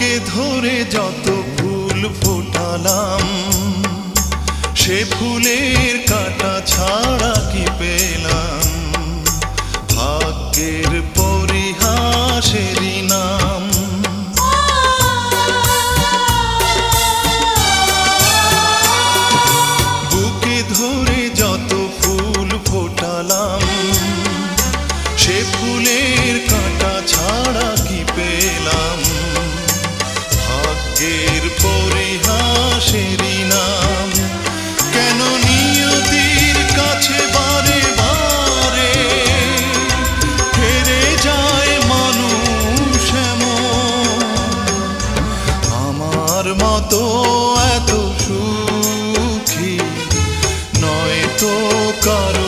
বুকে ধরে যত ফুল ফোটালাম, সে ফুলের কাঁটা ছাড়া কি পেলাম? ভাগ্যের পরিহাসেরই নাম। বুকে ধরে যত ফুল ফোটালাম, সে ফুলের কাঁটা ছাড়া কি পেলাম? ভাগ্যের পরিহাসেরই নাম। কেন নিয়তির কাছে বারে বারে হেরে যায় মানুষ এমন? আমার মতো এত সুখী নয় তো কারো